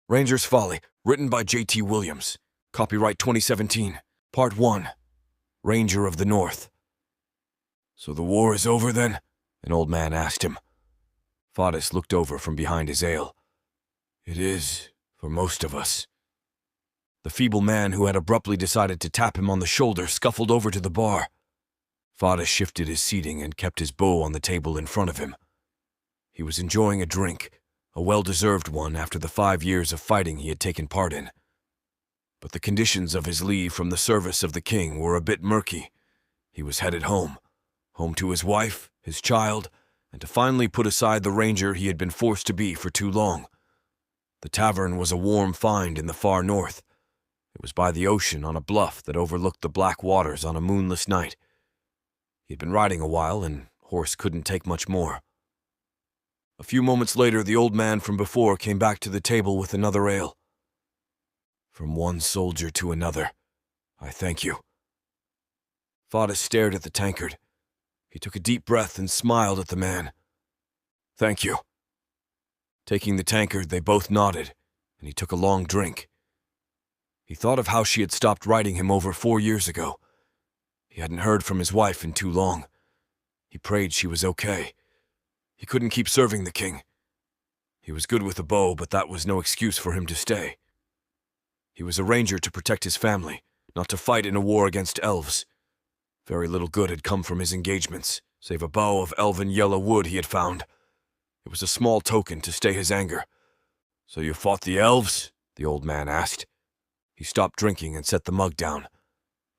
Ranger's Folly, written by J.T. Williams. Copyright 2017. Part 1. Ranger of the North. "So the war is over, then?" an old man asked him. Fadis looked over from behind his ale. "It is, for most of us." The feeble man who had abruptly decided to tap him on the shoulder scuffled over to the bar. Fadis shifted his seating and kept his bow on the table in front of him. He was enjoying a drink, a well-deserved one after the 5 years of fighting he had taken part in. But the conditions of his leave from the service of the king were a bit murky. He was headed home to his wife, his child, and to finally put aside the ranger he had been forced to be for too long. The tavern was a warm find in the far north. It was by the ocean on a bluff that overlooked the black waters on a moonless night. He had been riding a while, and horse couldn't take much more. A few moments later, the old man from before came back to the table with another ale. "From one soldier to another, I thank you." Fadis stared at the tankard. He took a deep breath and smiled at the man. "Thank you." Taking the tankard, they both nodded, and he took a long drink. He thought of how she had stopped writing him over 4 years ago. He hadn't heard from his wife in too long. He prayed she was okay. He couldn't keep serving the king. He was good with a bow, but that was no excuse for him to stay. He was a ranger to protect his family, not to fight in a war against elves. Very little good had come from his engagements, save a bough of elven yellow wood he had found. It was a small token to stay his anger. "So you fought the elves?" the old man asked. He stopped drinking and set the mug down.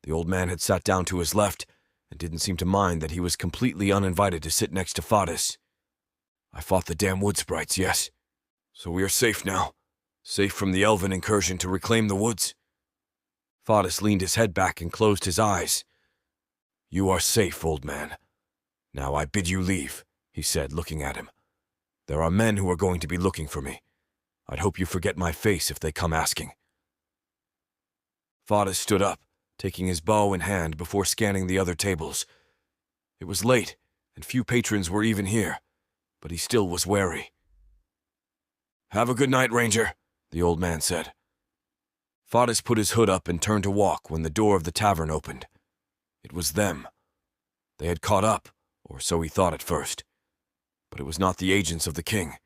The old man had sat down to his left and didn't seem to mind that he was completely uninvited to sit next to Fadis. "I fought the damn wood sprites, yes. So we are safe now. Safe from the elven incursion to reclaim the woods." Fadis leaned his head back and closed his eyes. "You are safe, old man. Now I bid you leave," he said, looking at him. "There are men who are going to be looking for me. I'd hope you forget my face if they come asking." Fadis stood up, taking his bow in hand before scanning the other tables. It was late, and few patrons were even here, but he still was wary. "Have a good night, Ranger," the old man said. Fadis put his hood up and turned to walk when the door of the tavern opened. It was them. They had caught up, or so he thought at first. But it was not the agents of the king.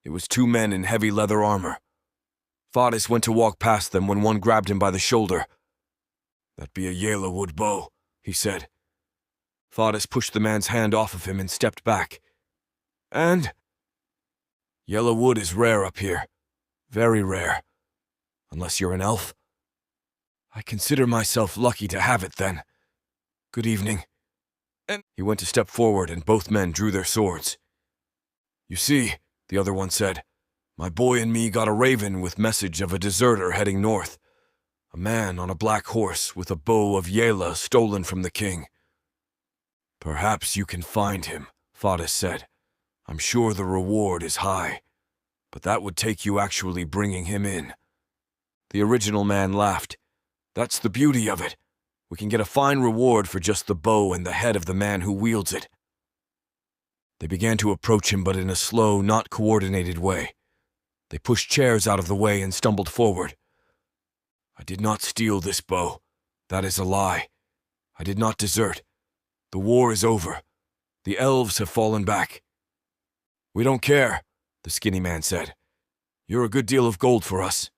It was 2 men in heavy leather armor. Fadis went to walk past them when one grabbed him by the shoulder. "That be a yellow wood bow," he said. Fadis pushed the man's hand off of him and stepped back. "And?" "Yellow wood is rare up here. Very rare. Unless you're an elf." "I consider myself lucky to have it, then. Good evening." And he went a step forward, and both men drew their swords. "You see," the other one said, "my boy and me got a raven with message of a deserter heading north. A man on a black horse with a bow of Yela stolen from the king." "Perhaps you can find him," Fadis said. "I'm sure the reward is high, but that would take you actually bringing him in." The original man laughed. "That's the beauty of it. We can get a fine reward for just the bow and the head of the man who wields it." They began to approach him, but in a slow, not coordinated way. They pushed chairs out of the way and stumbled forward. "I did not steal this bow. That is a lie. I did not desert. The war is over. The elves have fallen back." "We don't care," the skinny man said. "You're a good deal of gold for us."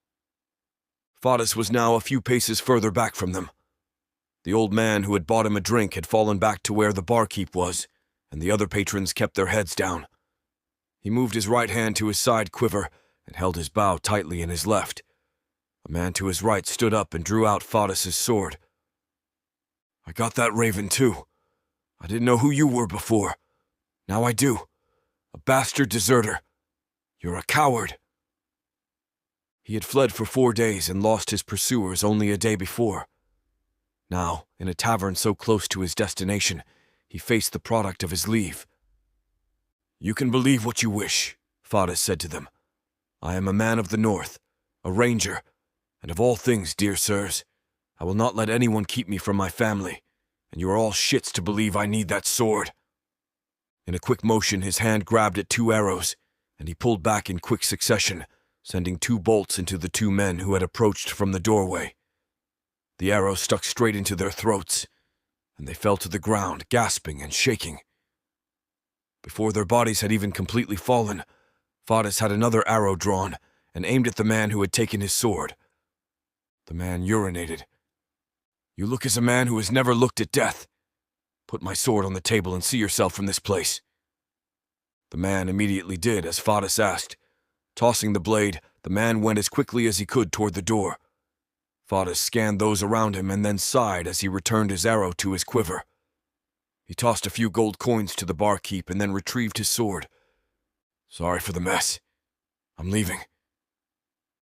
Fadis was now a few paces further back from them. The old man who had bought him a drink had fallen back to where the barkeep was, and the other patrons kept their heads down. He moved his right hand to his side quiver and held his bow tightly in his left. A man to his right stood up and drew out Fadis's sword. "I got that raven too. I didn't know who you were before. Now I do. A bastard deserter. You're a coward." He had fled for 4 days and lost his pursuers only a day before. Now, in a tavern so close to his destination, he faced the product of his leave. "You can believe what you wish," Fadis said to them. "I am a man of the north, a ranger, and of all things, dear sirs, I will not let anyone keep me from my family, and you are all shits to believe I need that sword." In a quick motion, his hand grabbed at 2 arrows, and he pulled back in quick succession, sending 2 bolts into the 2 men who had approached from the doorway. The arrow stuck straight into their throats, and they fell to the ground, gasping and shaking. Before their bodies had even completely fallen, Fadis had another arrow drawn and aimed at the man who had taken his sword. The man urinated. "You look as a man who has never looked at death. Put my sword on the table and see yourself from this place." The man immediately did as Fadis asked. Tossing the blade, the man went as quickly as he could toward the door. Fadis scanned those around him and then sighed as he returned his arrow to his quiver. He tossed a few gold coins to the barkeep and then retrieved his sword. "Sorry for the mess. I'm leaving."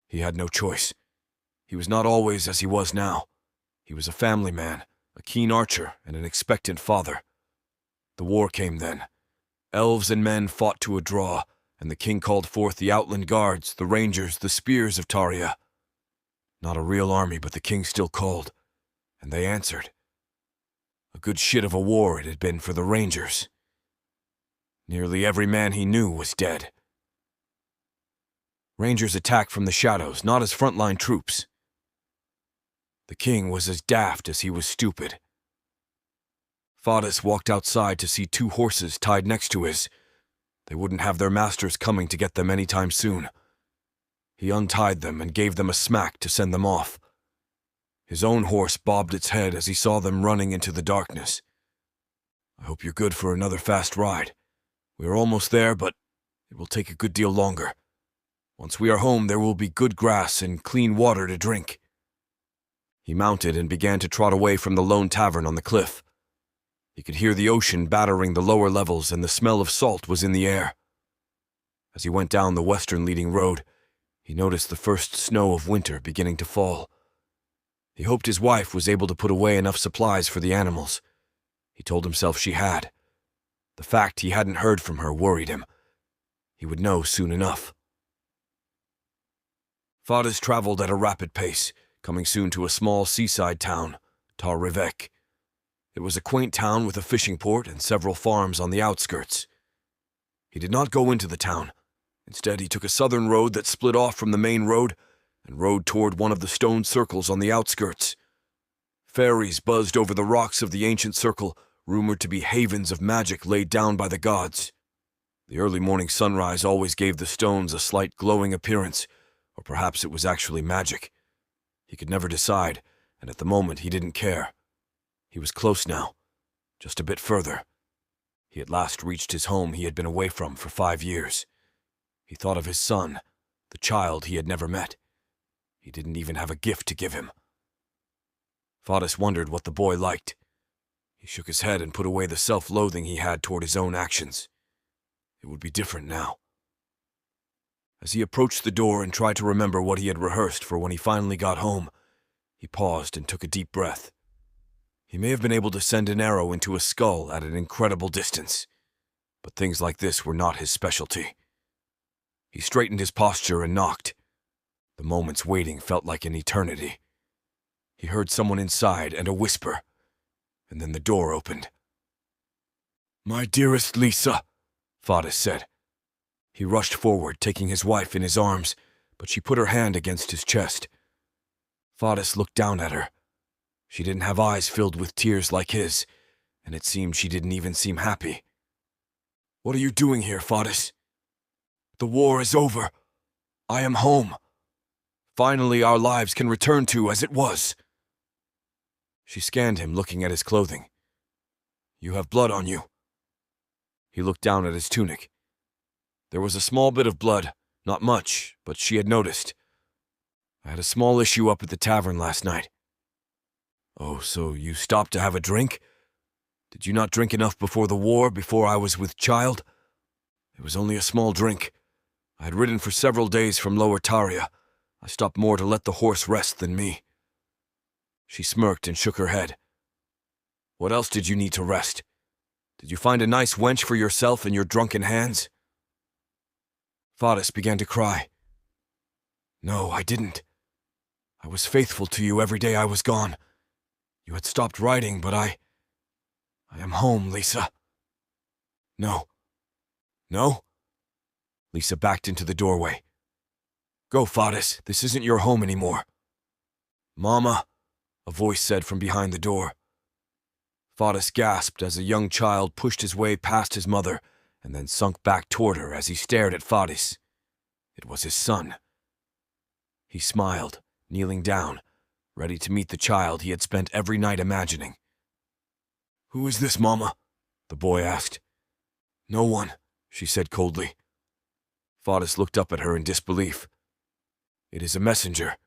He had no choice. He was not always as he was now. He was a family man, a keen archer, and an expectant father. The war came then. Elves and men fought to a draw, and the king called forth the outland guards, the rangers, the spears of Taria. Not a real army, but the king still called, and they answered. A good shit of a war it had been for the rangers. Nearly every man he knew was dead. Rangers attacked from the shadows, not as frontline troops. The king was as daft as he was stupid. Fadis walked outside to see 2 horses tied next to his. They wouldn't have their masters coming to get them anytime soon. He untied them and gave them a smack to send them off. His own horse bobbed its head as he saw them running into the darkness. "I hope you're good for another fast ride. We are almost there, but it will take a good deal longer. Once we are home, there will be good grass and clean water to drink." He mounted and began to trot away from the lone tavern on the cliff. He could hear the ocean battering the lower levels, and the smell of salt was in the air. As he went down the western leading road, he noticed the first snow of winter beginning to fall. He hoped his wife was able to put away enough supplies for the animals. He told himself she had. The fact he hadn't heard from her worried him. He would know soon enough. Fadis traveled at a rapid pace, coming soon to a small seaside town, Tar-Rivek. It was a quaint town with a fishing port and several farms on the outskirts. He did not go into the town. Instead, he took a southern road that split off from the main road and rode toward one of the stone circles on the outskirts. Fairies buzzed over the rocks of the ancient circle, rumored to be havens of magic laid down by the gods. The early morning sunrise always gave the stones a slight glowing appearance, or perhaps it was actually magic. He could never decide, and at the moment he didn't care. He was close now, just a bit further. He at last reached his home he had been away from for 5 years. He thought of his son, the child he had never met. He didn't even have a gift to give him. Fadis wondered what the boy liked. He shook his head and put away the self-loathing he had toward his own actions. It would be different now. As he approached the door and tried to remember what he had rehearsed for when he finally got home, he paused and took a deep breath. He may have been able to send an arrow into a skull at an incredible distance, but things like this were not his specialty. He straightened his posture and knocked. The moments waiting felt like an eternity. He heard someone inside and a whisper, and then the door opened. "My dearest Lisa," Fadis said. He rushed forward, taking his wife in his arms, but she put her hand against his chest. Fadis looked down at her. She didn't have eyes filled with tears like his, and it seemed she didn't even seem happy. "What are you doing here, Fadis?" "The war is over. I am home. Finally our lives can return to as it was." She scanned him, looking at his clothing. "You have blood on you." He looked down at his tunic. There was a small bit of blood, not much, but she had noticed. "I had a small issue up at the tavern last night." "Oh, so you stopped to have a drink? Did you not drink enough before the war, before I was with child?" "It was only a small drink. I had ridden for several days from Lower Taria. I stopped more to let the horse rest than me." She smirked and shook her head. "What else did you need to rest? Did you find a nice wench for yourself and your drunken hands?" Fadis began to cry. "No, I didn't. I was faithful to you every day I was gone. You had stopped writing, but I am home, Lisa." "No." "No?" Lisa backed into the doorway. Go, Fadis. This isn't your home anymore. Mama, a voice said from behind the door. Fadis gasped as a young child pushed his way past his mother and then sunk back toward her as he stared at Fadis. It was his son. He smiled, kneeling down, ready to meet the child he had spent every night imagining. "Who is this, Mama?" the boy asked. "No one," she said coldly. Fadis looked up at her in disbelief. "It is a messenger,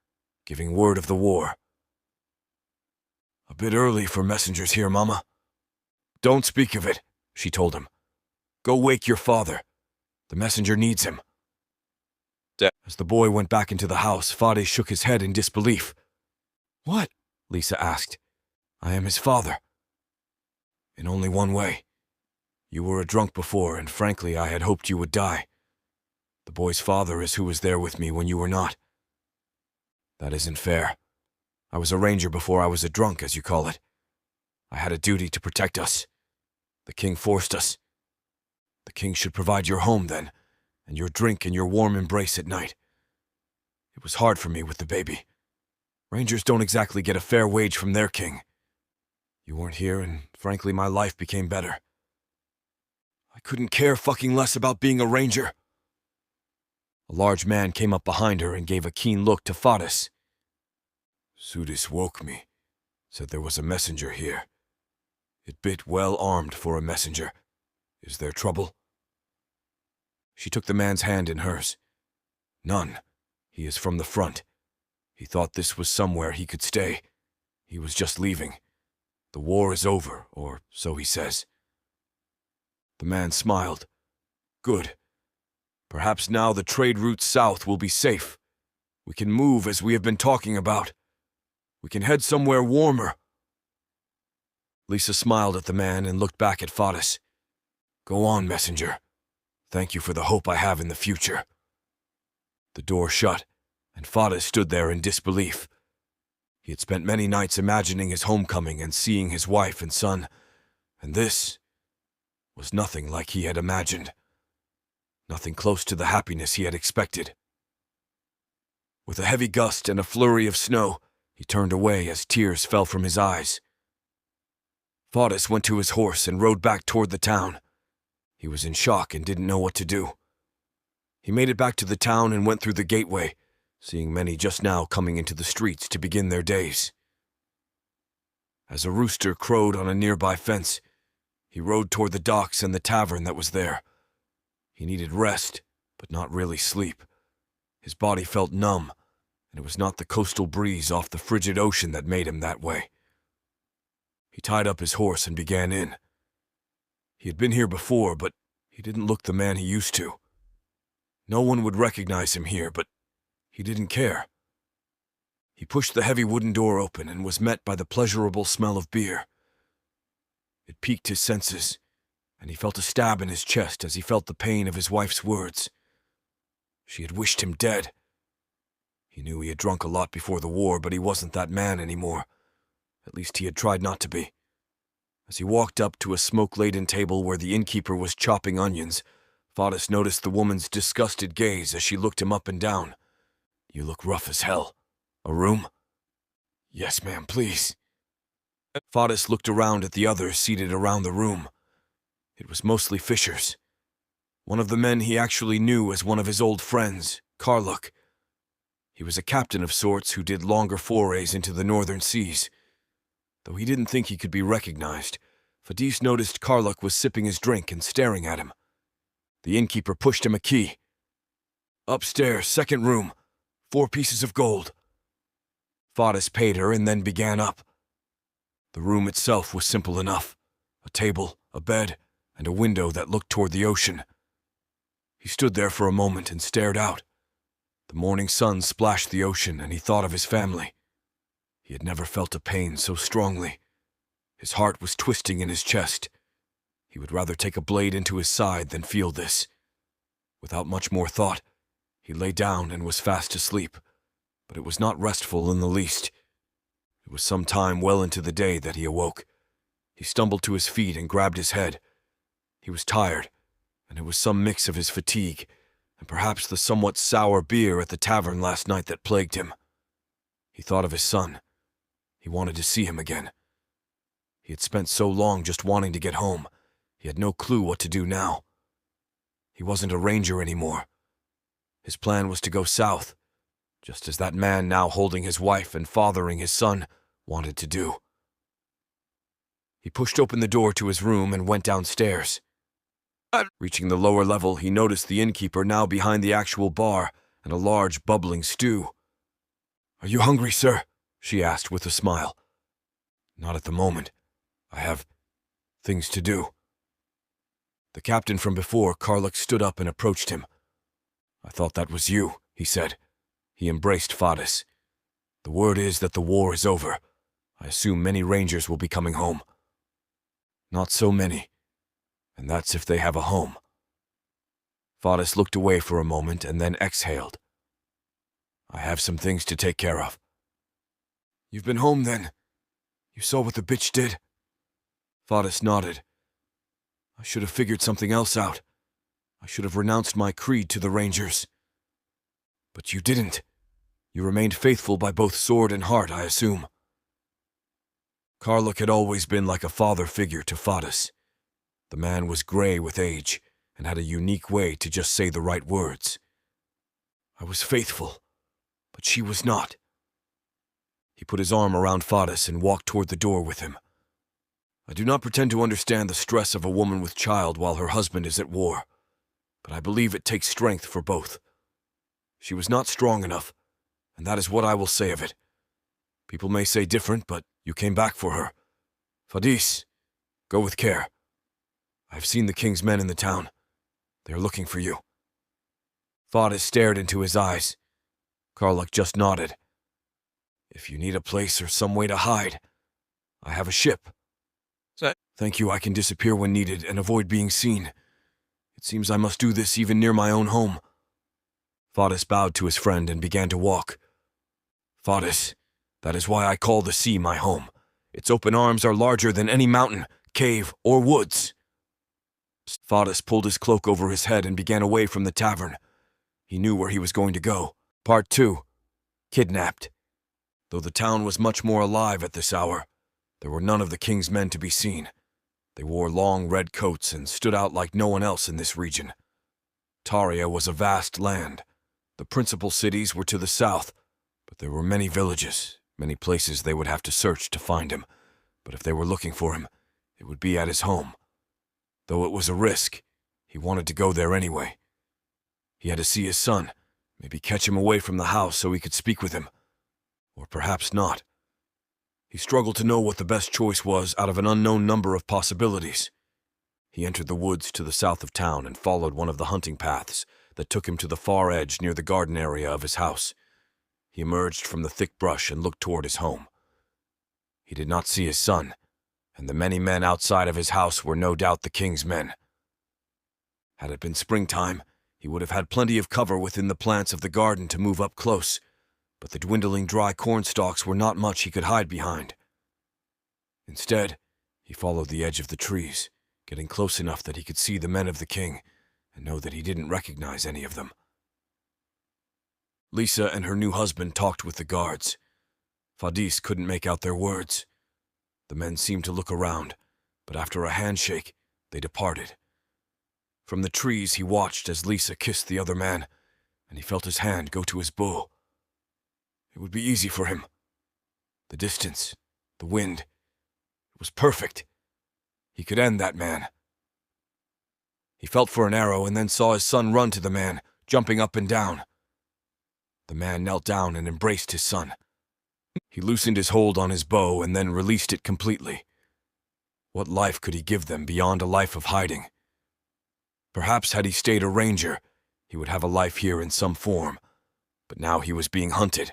giving word of the war." "A bit early for messengers here, Mama." "Don't speak of it," she told him. "Go wake your father. The messenger needs him." As the boy went back into the house, Fadis shook his head in disbelief. "What?" Lisa asked. "I am his father." "In only one way. You were a drunk before, and frankly, I had hoped you would die. The boy's father is who was there with me when you were not." "That isn't fair. I was a ranger before I was a drunk, as you call it. I had a duty to protect us. The king forced us. The king should provide your home then, and your drink and your warm embrace at night. It was hard for me with the baby. Rangers don't exactly get a fair wage from their king. You weren't here, and frankly, my life became better. I couldn't care fucking less about being a ranger." A large man came up behind her and gave a keen look to Fadis. "Sudis woke me, said there was a messenger here. It bit well armed for a messenger. Is there trouble?" She took the man's hand in hers. "None. He is from the front. He thought this was somewhere he could stay. He was just leaving. The war is over, or so he says." The man smiled. "Good. Perhaps now the trade route south will be safe. We can move as we have been talking about. We can head somewhere warmer." Lisa smiled at the man and looked back at Fadis. "Go on, messenger. Thank you for the hope I have in the future." The door shut, and Fadis stood there in disbelief. He had spent many nights imagining his homecoming and seeing his wife and son, and this was nothing like he had imagined. Nothing close to the happiness he had expected. With a heavy gust and a flurry of snow, he turned away as tears fell from his eyes. Fadis went to his horse and rode back toward the town. He was in shock and didn't know what to do. He made it back to the town and went through the gateway, seeing many just now coming into the streets to begin their days. As a rooster crowed on a nearby fence, he rode toward the docks and the tavern that was there. He needed rest, but not really sleep. His body felt numb, and it was not the coastal breeze off the frigid ocean that made him that way. He tied up his horse and began in. He had been here before, but he didn't look the man he used to. No one would recognize him here, but he didn't care. He pushed the heavy wooden door open and was met by the pleasurable smell of beer. It piqued his senses, and he felt a stab in his chest as he felt the pain of his wife's words. She had wished him dead. He knew he had drunk a lot before the war, but he wasn't that man anymore. At least he had tried not to be. As he walked up to a smoke-laden table where the innkeeper was chopping onions, Fadis noticed the woman's disgusted gaze as she looked him up and down. "You look rough as hell. A room?" "Yes, ma'am, please." Fadis looked around at the others seated around the room. It was mostly fishers. One of the men he actually knew as one of his old friends, Karluk. He was a captain of sorts who did longer forays into the northern seas. Though he didn't think he could be recognized, Fadis noticed Karluk was sipping his drink and staring at him. The innkeeper pushed him a key. "Upstairs, second room. 4 pieces of gold." Fadis paid her and then began up. The room itself was simple enough. A table, a bed, and a window that looked toward the ocean. He stood there for a moment and stared out. The morning sun splashed the ocean, and he thought of his family. He had never felt a pain so strongly. His heart was twisting in his chest. He would rather take a blade into his side than feel this. Without much more thought, he lay down and was fast asleep, but it was not restful in the least. It was some time well into the day that he awoke. He stumbled to his feet and grabbed his head. He was tired, and it was some mix of his fatigue and perhaps the somewhat sour beer at the tavern last night that plagued him. He thought of his son. He wanted to see him again. He had spent so long just wanting to get home. He had no clue what to do now. He wasn't a ranger anymore. His plan was to go south, just as that man now holding his wife and fathering his son wanted to do. He pushed open the door to his room and went downstairs. Reaching the lower level, he noticed the innkeeper now behind the actual bar and a large bubbling stew. "Are you hungry, sir?" she asked with a smile. "Not at the moment. I have things to do." The captain from before, Karluk, stood up and approached him. "I thought that was you," he said. He embraced Fadis. "The word is that the war is over. I assume many rangers will be coming home." "Not so many. And that's if they have a home." Fadis looked away for a moment and then exhaled. "I have some things to take care of." "You've been home then? You saw what the bitch did?" Fadis nodded. "I should have figured something else out. I should have renounced my creed to the Rangers." "But you didn't. You remained faithful by both sword and heart, I assume." Karluk had always been like a father figure to Fadis. The man was gray with age and had a unique way to just say the right words. "I was faithful, but she was not." He put his arm around Fadis and walked toward the door with him. "I do not pretend to understand the stress of a woman with child while her husband is at war, but I believe it takes strength for both. She was not strong enough, and that is what I will say of it. People may say different, but you came back for her. Fadis, go with care. I have seen the king's men in the town. They are looking for you." Fadis stared into his eyes. Karluk just nodded. "If you need a place or some way to hide, I have a ship. Thank you, I can disappear when needed and avoid being seen. It seems I must do this even near my own home." Fadis bowed to his friend and began to walk. "Fadis, that is why I call the sea my home. Its open arms are larger than any mountain, cave, or woods." Fadis pulled his cloak over his head and began away from the tavern. He knew where he was going to go. Part 2. Kidnapped. Though the town was much more alive at this hour, there were none of the king's men to be seen. They wore long red coats and stood out like no one else in this region. Taria was a vast land. The principal cities were to the south, but there were many villages, many places they would have to search to find him. But if they were looking for him, it would be at his home. Though it was a risk, he wanted to go there anyway. He had to see his son, maybe catch him away from the house so he could speak with him. Or perhaps not. He struggled to know what the best choice was out of an unknown number of possibilities. He entered the woods to the south of town and followed one of the hunting paths that took him to the far edge near the garden area of his house. He emerged from the thick brush and looked toward his home. He did not see his son, and the many men outside of his house were no doubt the king's men. Had it been springtime, he would have had plenty of cover within the plants of the garden to move up close, but the dwindling dry corn stalks were not much he could hide behind. Instead, he followed the edge of the trees, getting close enough that he could see the men of the king and know that he didn't recognize any of them. Lisa and her new husband talked with the guards. Fadis couldn't make out their words. The men seemed to look around, but after a handshake, they departed. From the trees he watched as Lisa kissed the other man, and he felt his hand go to his bow. It would be easy for him. The distance, the wind, it was perfect. He could end that man. He felt for an arrow and then saw his son run to the man, jumping up and down. The man knelt down and embraced his son. He loosened his hold on his bow and then released it completely. What life could he give them beyond a life of hiding? Perhaps had he stayed a ranger, he would have a life here in some form, but now he was being hunted.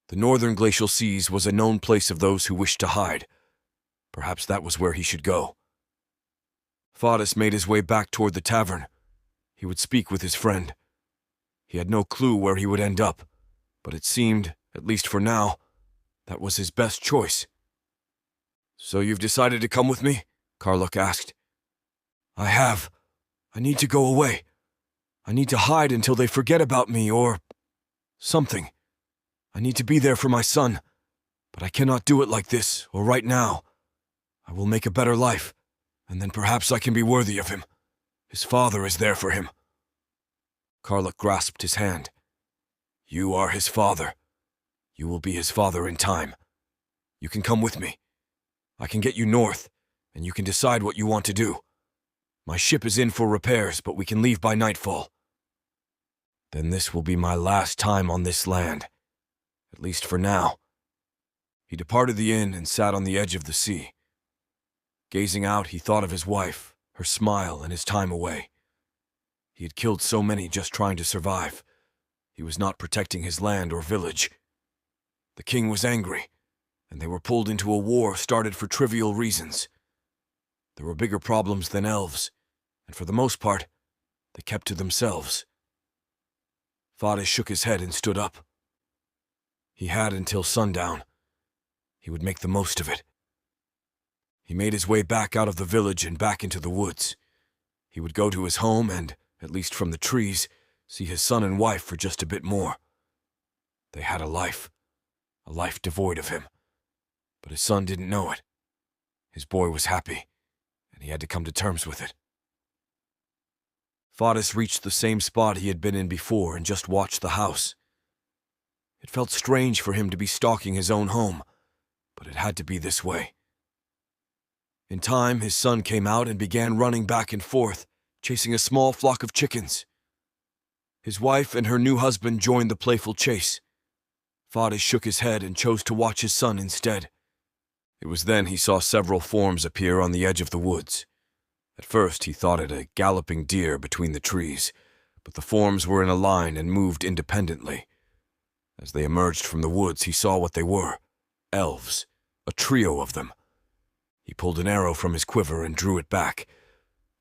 The northern glacial seas was a known place of those who wished to hide. Perhaps that was where he should go. Fadis made his way back toward the tavern. He would speak with his friend. He had no clue where he would end up, but it seemed, at least for now, that was his best choice. "So you've decided to come with me?" Karluk asked. "I have. I need to go away. I need to hide until they forget about me or something. I need to be there for my son, but I cannot do it like this or right now. I will make a better life, and then perhaps I can be worthy of him. His father is there for him." Karluk grasped his hand. "You are his father. You will be his father in time. You can come with me. I can get you north, and you can decide what you want to do. My ship is in for repairs, but we can leave by nightfall. Then this will be my last time on this land, at least for now." He departed the inn and sat on the edge of the sea. Gazing out, he thought of his wife, her smile, and his time away. He had killed so many just trying to survive. He was not protecting his land or village. The king was angry, and they were pulled into a war started for trivial reasons. There were bigger problems than elves, and for the most part, they kept to themselves. Fadis shook his head and stood up. He had until sundown. He would make the most of it. He made his way back out of the village and back into the woods. He would go to his home and, at least from the trees, see his son and wife for just a bit more. They had a life devoid of him. But his son didn't know it. His boy was happy, and he had to come to terms with it. Fadis reached the same spot he had been in before and just watched the house. It felt strange for him to be stalking his own home, but it had to be this way. In time, his son came out and began running back and forth, chasing a small flock of chickens. His wife and her new husband joined the playful chase. Fadis shook his head and chose to watch his son instead. It was then he saw several forms appear on the edge of the woods. At first he thought it a galloping deer between the trees, but the forms were in a line and moved independently. As they emerged from the woods, he saw what they were: elves, a trio of them. He pulled an arrow from his quiver and drew it back,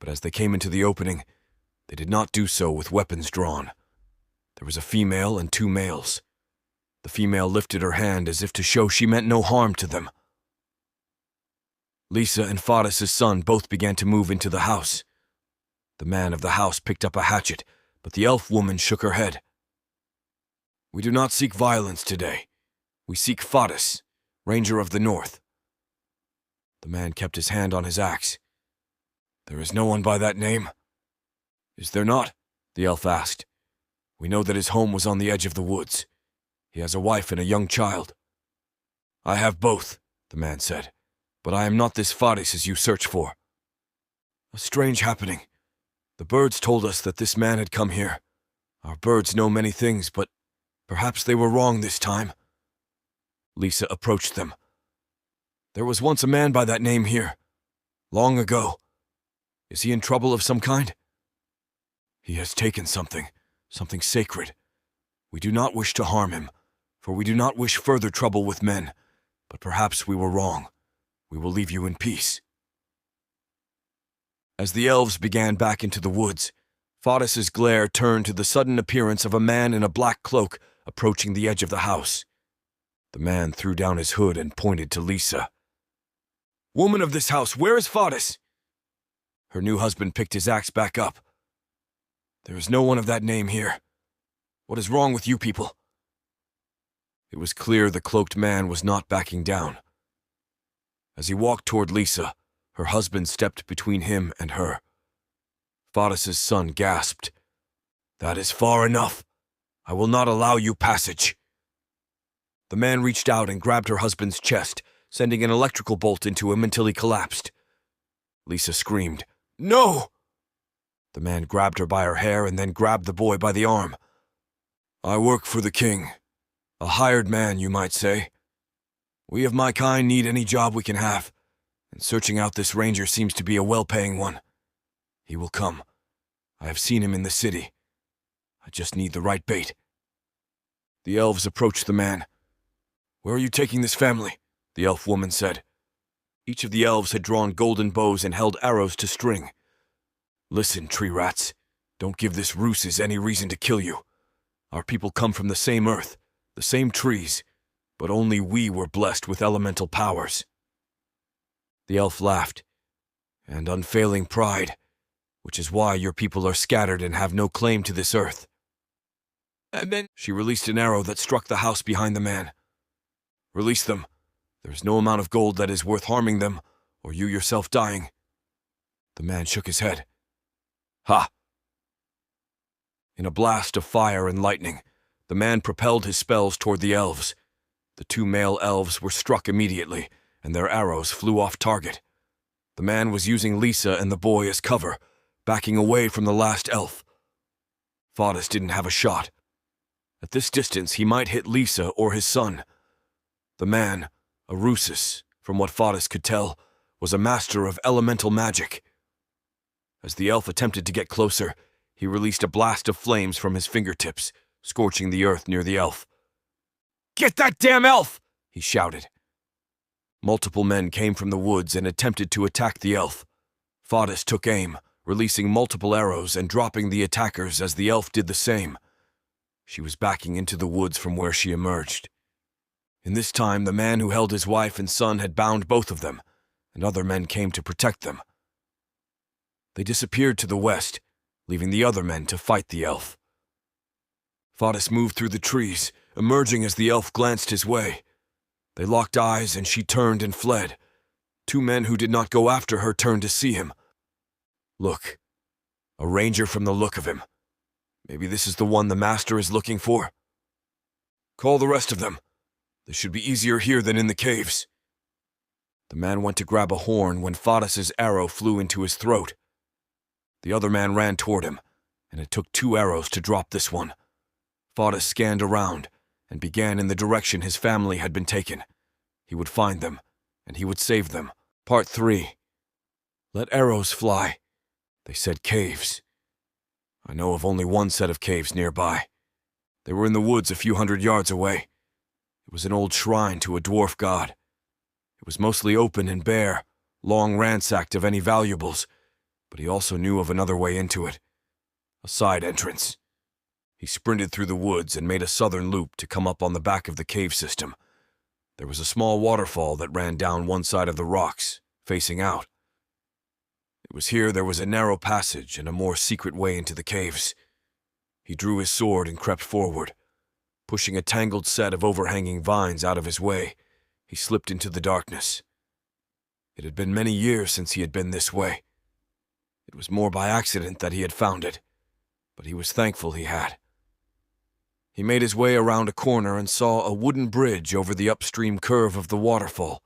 but as they came into the opening, they did not do so with weapons drawn. There was a female and two males. The female lifted her hand as if to show she meant no harm to them. Lisa and Fadis' son both began to move into the house. The man of the house picked up a hatchet, but the elf woman shook her head. "We do not seek violence today. We seek Fadis, Ranger of the North." The man kept his hand on his axe. "There is no one by that name?" "Is there not?" the elf asked. "We know that his home was on the edge of the woods. He has a wife and a young child." "I have both," the man said, "but I am not this Fadis as you search for." "A strange happening. The birds told us that this man had come here. Our birds know many things, but perhaps they were wrong this time." Lisa approached them. "There was once a man by that name here, long ago. Is he in trouble of some kind?" "He has taken something sacred. We do not wish to harm him, for we do not wish further trouble with men, but perhaps we were wrong. We will leave you in peace." As the elves began back into the woods, Fadis' glare turned to the sudden appearance of a man in a black cloak approaching the edge of the house. The man threw down his hood and pointed to Lisa. "Woman of this house, where is Fadis?" Her new husband picked his axe back up. "There is no one of that name here. What is wrong with you people?" It was clear the cloaked man was not backing down. As he walked toward Lisa, her husband stepped between him and her. Fadis' son gasped. "That is far enough. I will not allow you passage." The man reached out and grabbed her husband's chest, sending an electrical bolt into him until he collapsed. Lisa screamed, "No!" The man grabbed her by her hair and then grabbed the boy by the arm. "I work for the king. A hired man, you might say. We of my kind need any job we can have, and searching out this ranger seems to be a well-paying one. He will come. I have seen him in the city. I just need the right bait." The elves approached the man. "Where are you taking this family?" the elf woman said. Each of the elves had drawn golden bows and held arrows to string. "Listen, tree rats. Don't give this Rooses any reason to kill you. Our people come from the same earth, the same trees, but only we were blessed with elemental powers." The elf laughed, and unfailing pride. which is why your people are scattered and have no claim to this earth." And then she released an arrow that struck the house behind the man. "Release them. There is no amount of gold that is worth harming them, or you yourself dying." The man shook his head. "Ha!" In a blast of fire and lightning, the man propelled his spells toward the elves. The 2 male elves were struck immediately, and their arrows flew off target. The man was using Lisa and the boy as cover, backing away from the last elf. Fadis didn't have a shot. At this distance, he might hit Lisa or his son. The man, Arusis, from what Fadis could tell, was a master of elemental magic. As the elf attempted to get closer, he released a blast of flames from his fingertips, scorching the earth near the elf. "Get that damn elf!" he shouted. Multiple men came from the woods and attempted to attack the elf. Fadis took aim, releasing multiple arrows and dropping the attackers as the elf did the same. She was backing into the woods from where she emerged. In this time, the man who held his wife and son had bound both of them, and other men came to protect them. They disappeared to the west, leaving the other men to fight the elf. Fadis moved through the trees, emerging as the elf glanced his way. They locked eyes and she turned and fled. 2 men who did not go after her turned to see him. Look, a ranger from the look of him. Maybe this is the one the master is looking for. Call the rest of them. This should be easier here than in the caves. The man went to grab a horn when Fadis's arrow flew into his throat. The other man ran toward him, and it took 2 arrows to drop this one. Fadis scanned around and began in the direction his family had been taken. He would find them, and he would save them. Part 3. Let arrows fly. They said caves. I know of only one set of caves nearby. They were in the woods a few hundred yards away. It was an old shrine to a dwarf god. It was mostly open and bare, long ransacked of any valuables, but he also knew of another way into it. A side entrance. He sprinted through the woods and made a southern loop to come up on the back of the cave system. There was a small waterfall that ran down one side of the rocks, facing out. It was here there was a narrow passage and a more secret way into the caves. He drew his sword and crept forward. Pushing a tangled set of overhanging vines out of his way, he slipped into the darkness. It had been many years since he had been this way. It was more by accident that he had found it, but he was thankful he had. He made his way around a corner and saw a wooden bridge over the upstream curve of the waterfall.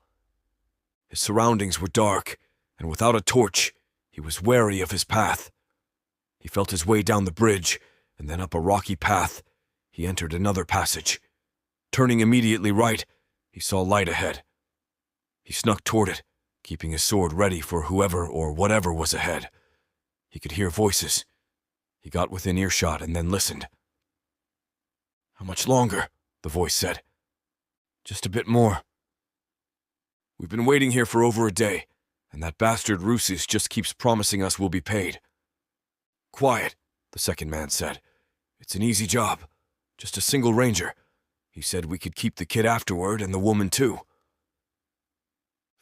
His surroundings were dark, and without a torch, he was wary of his path. He felt his way down the bridge, and then up a rocky path. He entered another passage. Turning immediately right, he saw light ahead. He snuck toward it, keeping his sword ready for whoever or whatever was ahead. He could hear voices. He got within earshot and then listened. "How much longer?" the voice said. "Just a bit more. We've been waiting here for over a day, and that bastard Rusis just keeps promising us we'll be paid." "Quiet," the second man said. "It's an easy job. Just a single ranger. He said we could keep the kid afterward and the woman too."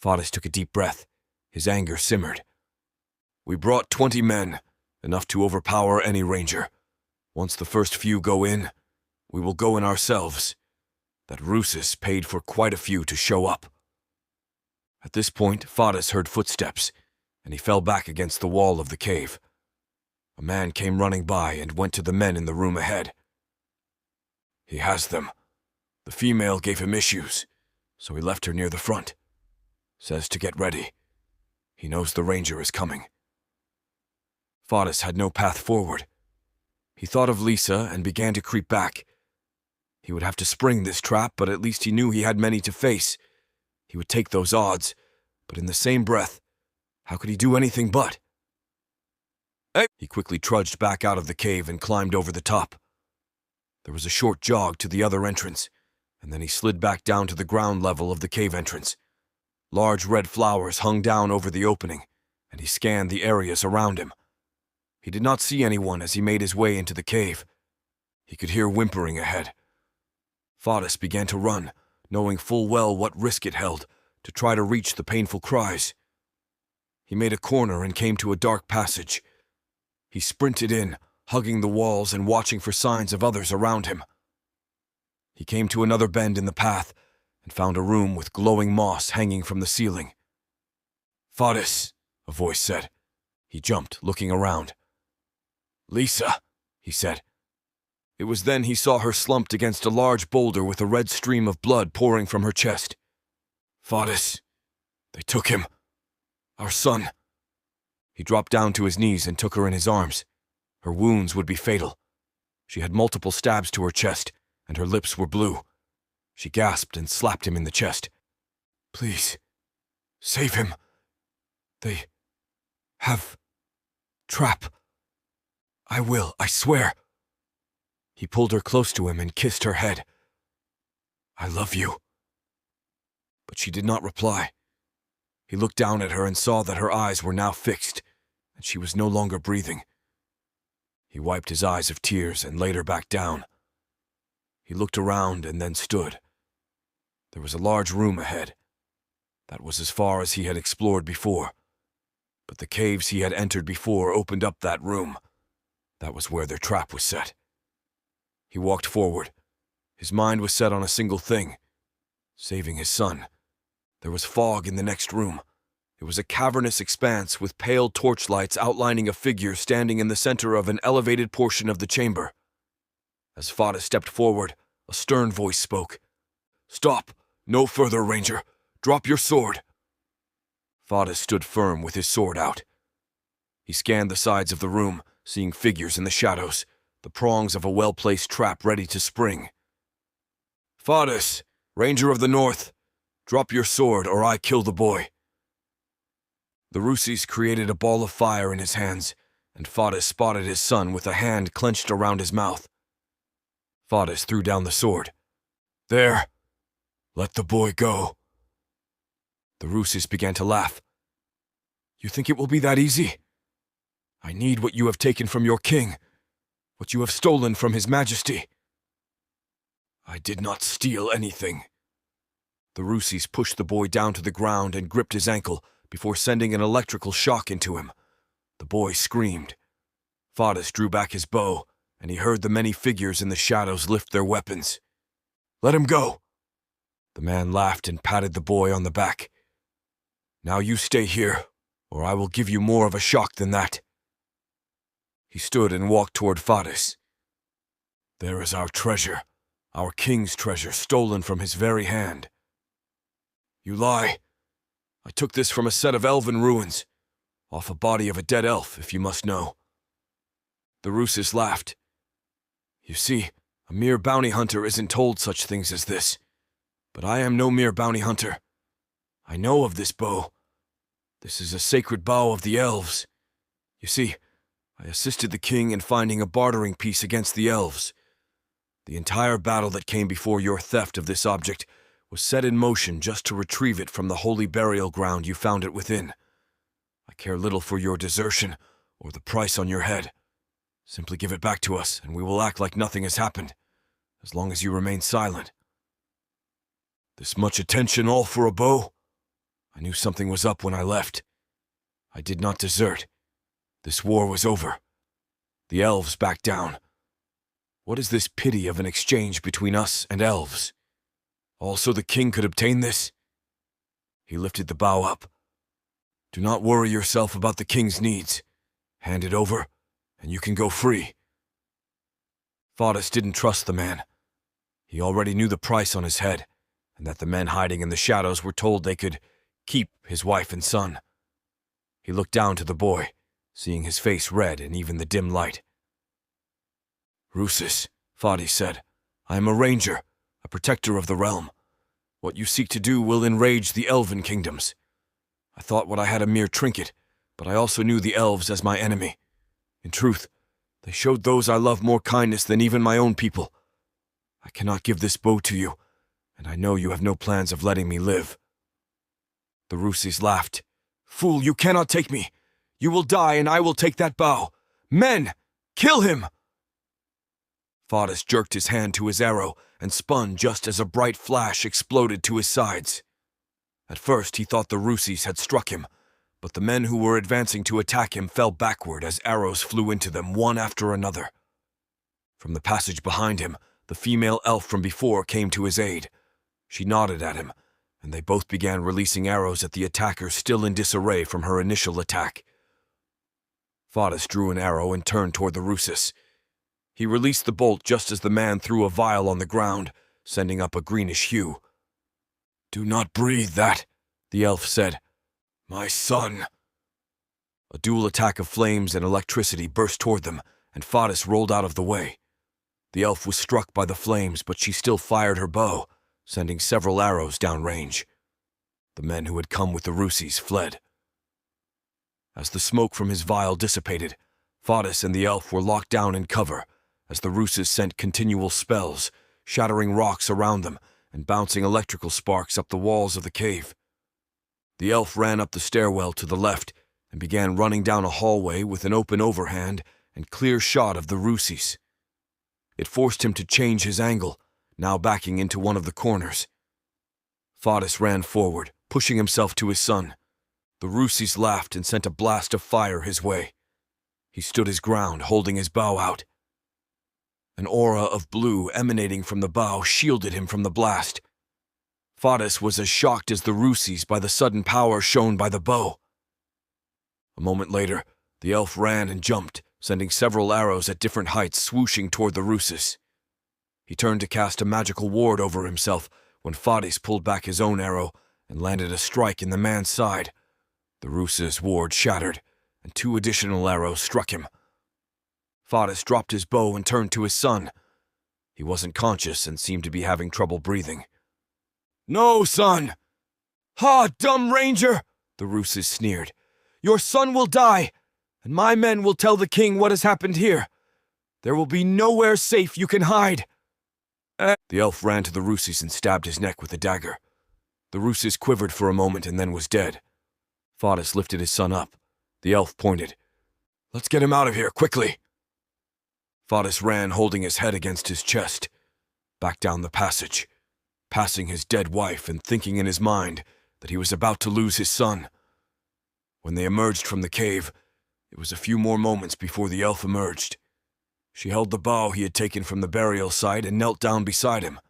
Fadis took a deep breath. His anger simmered. "We brought 20 men, enough to overpower any ranger. Once the first few go in, we will go in ourselves. That Rusis paid for quite a few to show up." At this point, Fadis heard footsteps, and he fell back against the wall of the cave. A man came running by and went to the men in the room ahead. "He has them. The female gave him issues, so he left her near the front. Says to get ready. He knows the ranger is coming." Fadis had no path forward. He thought of Lisa and began to creep back. He would have to spring this trap, but at least he knew he had many to face. He would take those odds, but in the same breath, how could he do anything but? He quickly trudged back out of the cave and climbed over the top. There was a short jog to the other entrance, and then he slid back down to the ground level of the cave entrance. Large red flowers hung down over the opening, and he scanned the areas around him. He did not see anyone as he made his way into the cave. He could hear whimpering ahead. Fadis began to run, knowing full well what risk it held, to try to reach the painful cries. He made a corner and came to a dark passage. He sprinted in, hugging the walls and watching for signs of others around him. He came to another bend in the path and found a room with glowing moss hanging from the ceiling. "Fadis," a voice said. He jumped, looking around. "Lisa," he said. It was then he saw her slumped against a large boulder with a red stream of blood pouring from her chest. "Fadis, they took him. Our son." He dropped down to his knees and took her in his arms. Her wounds would be fatal. She had multiple stabs to her chest, and her lips were blue. She gasped and slapped him in the chest. "Please, save him. They have trap. I will, I swear." He pulled her close to him and kissed her head. "I love you." But she did not reply. He looked down at her and saw that her eyes were now fixed, and she was no longer breathing. He wiped his eyes of tears and laid her back down. He looked around and then stood. There was a large room ahead. That was as far as he had explored before. But the caves he had entered before opened up that room. That was where their trap was set. He walked forward. His mind was set on a single thing: saving his son. There was fog in the next room. It was a cavernous expanse with pale torchlights outlining a figure standing in the center of an elevated portion of the chamber. As Fadis stepped forward, a stern voice spoke. "Stop! No further, Ranger! Drop your sword!" Fadis stood firm with his sword out. He scanned the sides of the room, seeing figures in the shadows, the prongs of a well-placed trap ready to spring. "Fadis, Ranger of the North, drop your sword or I kill the boy." The Rusis created a ball of fire in his hands, and Fadis spotted his son with a hand clenched around his mouth. Fadis threw down the sword. "There! Let the boy go." The Rusis began to laugh. "You think it will be that easy? I need what you have taken from your king, what you have stolen from his majesty." "I did not steal anything." The Rusis pushed the boy down to the ground and gripped his ankle before sending an electrical shock into him. The boy screamed. Fadis drew back his bow, and he heard the many figures in the shadows lift their weapons. "Let him go." The man laughed and patted the boy on the back. "Now you stay here, or I will give you more of a shock than that." He stood and walked toward Fadis. "There is our treasure, our king's treasure, stolen from his very hand." "You lie. I took this from a set of elven ruins, off a body of a dead elf, if you must know." The Rusis laughed. "You see, a mere bounty hunter isn't told such things as this. But I am no mere bounty hunter. I know of this bow. This is a sacred bow of the Elves. You see, I assisted the king in finding a bartering piece against the Elves. The entire battle that came before your theft of this object was set in motion just to retrieve it from the holy burial ground you found it within. I care little for your desertion or the price on your head. Simply give it back to us, and we will act like nothing has happened, as long as you remain silent." "This much attention all for a bow? I knew something was up when I left. I did not desert. This war was over. The Elves backed down. What is this pity of an exchange between us and Elves? Also the king could obtain this?" He lifted the bow up. "Do not worry yourself about the king's needs. Hand it over, and you can go free." Fadis didn't trust the man. He already knew the price on his head, and that the men hiding in the shadows were told they could keep his wife and son. He looked down to the boy, seeing his face red in even the dim light. "Rusis," Fadis said, "I am a ranger, a protector of the realm. What you seek to do will enrage the elven kingdoms. I thought what I had a mere trinket, but I also knew the elves as my enemy. In truth, they showed those I love more kindness than even my own people. I cannot give this bow to you, and I know you have no plans of letting me live." The Rusis laughed. "Fool, you cannot take me. You will die, and I will take that bow. Men, kill him!" Fadis jerked his hand to his arrow and spun just as a bright flash exploded to his sides. At first he thought the Rusis had struck him, but the men who were advancing to attack him fell backward as arrows flew into them one after another. From the passage behind him, the female elf from before came to his aid. She nodded at him, and they both began releasing arrows at the attackers still in disarray from her initial attack. Fadis drew an arrow and turned toward the Russus. He released the bolt just as the man threw a vial on the ground, sending up a greenish hue. "Do not breathe that," the elf said. "My son." A dual attack of flames and electricity burst toward them, and Fadis rolled out of the way. The elf was struck by the flames, but she still fired her bow, sending several arrows downrange. The men who had come with the Russes fled. As the smoke from his vial dissipated, Fadis and the elf were locked down in cover, as the Russes sent continual spells, shattering rocks around them and bouncing electrical sparks up the walls of the cave. The elf ran up the stairwell to the left and began running down a hallway with an open overhand and clear shot of the Russes. It forced him to change his angle, now backing into one of the corners. Fadis ran forward, pushing himself to his son. The Russes laughed and sent a blast of fire his way. He stood his ground, holding his bow out. An aura of blue emanating from the bow shielded him from the blast. Fadis was as shocked as the Russes by the sudden power shown by the bow. A moment later, the elf ran and jumped, sending several arrows at different heights swooshing toward the Russus. He turned to cast a magical ward over himself when Fadis pulled back his own arrow and landed a strike in the man's side. The Russus' ward shattered, and 2 additional arrows struck him. Fadis dropped his bow and turned to his son. He wasn't conscious and seemed to be having trouble breathing. "No, son!" "Ha, dumb ranger!" the Russus sneered. "Your son will die, and my men will tell the king what has happened here. There will be nowhere safe you can hide." The elf ran to the Russus and stabbed his neck with a dagger. The Russus quivered for a moment and then was dead. Fadis lifted his son up. The elf pointed. "Let's get him out of here, quickly." Fadis ran, holding his head against his chest, back down the passage, passing his dead wife and thinking in his mind that he was about to lose his son. When they emerged from the cave, it was a few more moments before the elf emerged. She held the bow he had taken from the burial site and knelt down beside him.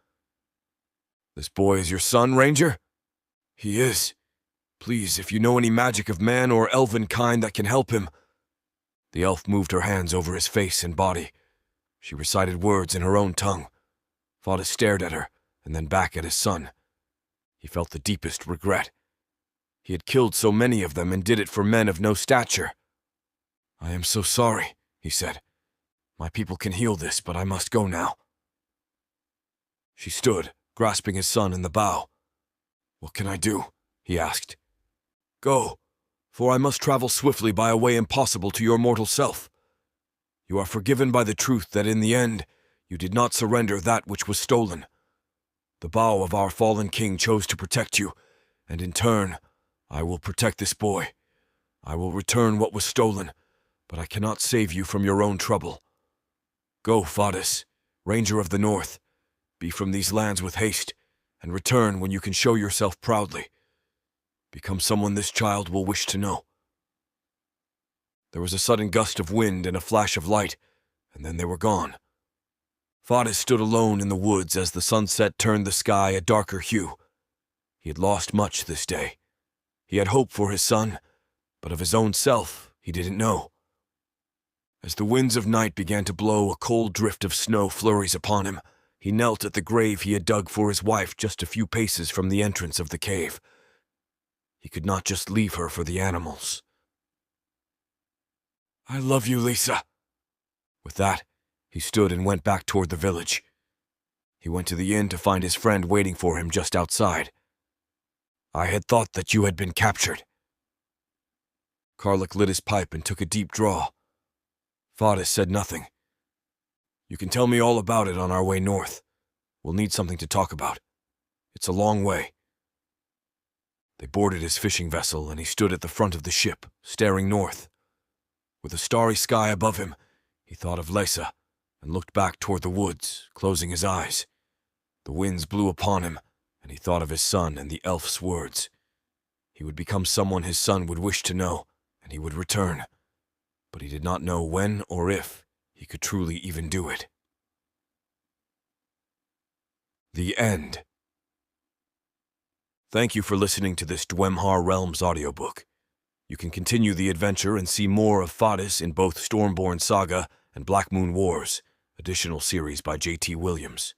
"This boy is your son, Ranger?" "He is. Please, if you know any magic of man or elven kind that can help him." The elf moved her hands over his face and body. She recited words in her own tongue. Fadis stared at her, and then back at his son. He felt the deepest regret. He had killed so many of them and did it for men of no stature. "I am so sorry," he said. "My people can heal this, but I must go now." She stood, grasping his son in the bow. "What can I do?" he asked. "Go, for I must travel swiftly by a way impossible to your mortal self. You are forgiven by the truth that in the end you did not surrender that which was stolen. The bow of our fallen king chose to protect you, and in turn, I will protect this boy. I will return what was stolen, but I cannot save you from your own trouble. Go, Fadis, Ranger of the North. Be from these lands with haste, and return when you can show yourself proudly. Become someone this child will wish to know." There was a sudden gust of wind and a flash of light, and then they were gone. Fadis stood alone in the woods as the sunset turned the sky a darker hue. He had lost much this day. He had hope for his son, but of his own self he didn't know. As the winds of night began to blow a cold drift of snow flurries upon him, he knelt at the grave he had dug for his wife just a few paces from the entrance of the cave. He could not just leave her for the animals. "I love you, Lisa." With that, he stood and went back toward the village. He went to the inn to find his friend waiting for him just outside. "I had thought that you had been captured." Karluk lit his pipe and took a deep draw. Fadis said nothing. "You can tell me all about it on our way north. We'll need something to talk about. It's a long way." They boarded his fishing vessel, and he stood at the front of the ship, staring north. With a starry sky above him, he thought of Lisa and looked back toward the woods, closing his eyes. The winds blew upon him, and he thought of his son and the elf's words. He would become someone his son would wish to know, and he would return. But he did not know when or if he could truly even do it. The End. Thank you for listening to this Dwemer Realms audiobook. You can continue the adventure and see more of Fadis in both Stormborn Saga and Black Moon Wars, additional series by J.T. Williams.